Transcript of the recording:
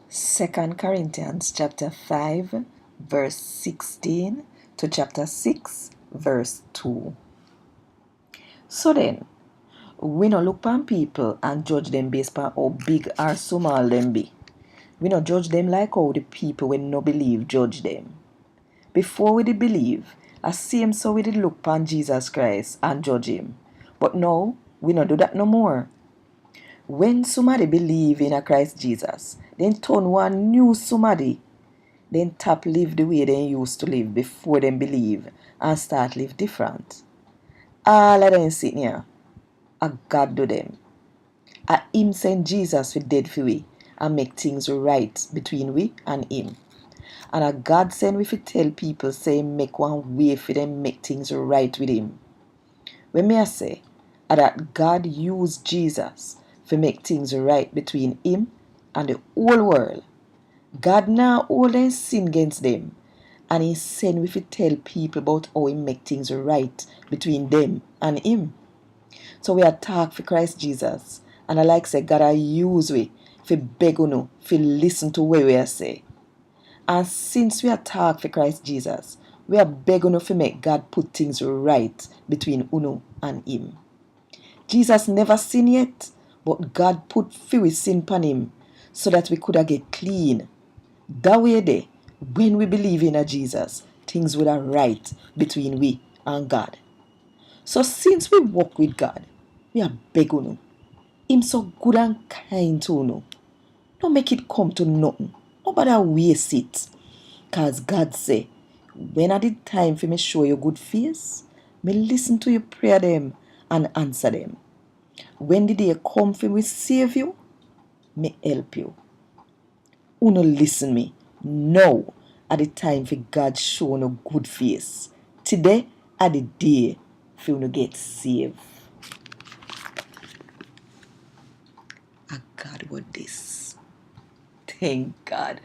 Second Corinthians chapter 5 verse 16 to chapter 6 verse 2. So then, we no look upon people and judge them based on how big or small them be. We no judge them like how the people when no believe judge them. Before we did believe, as same so we did look upon Jesus Christ and judge him. But now, we no do that no more. When somebody believe in a Christ Jesus, then turn one new somebody, then tap live the way they used to live before them believe and start live different. All of them sitting here, a God do them. A him send Jesus for dead for we and make things right between we and him. And a God send we for tell people say make one way for them make things right with him. When me I say that God used Jesus for make things right between him and the whole world. God now hold them sin against them, and he send we to tell people about how he make things right between them and him. So we are talk for Christ Jesus, and I like say God I use we for beg unu for listen to what we are say. And since we are talk for Christ Jesus, we are beg unu for make God put things right between unu and him. Jesus never sinned yet, but God put few sin upon him so that we could get clean. That way there, when we believe in a Jesus, things would are right between we and God. So since we walk with God, we are beg unu. Him so good and kind to unu. Don't make it come to nothing. Nobody waste it. Cause God say, when I did time for me show you good face, me listen to your prayer them and answer them. When the day come for me save you, me help you. Uno listen me. Now at the time for God show no good face. Today at the day for uno get saved. A God Wod Dis. Thank God.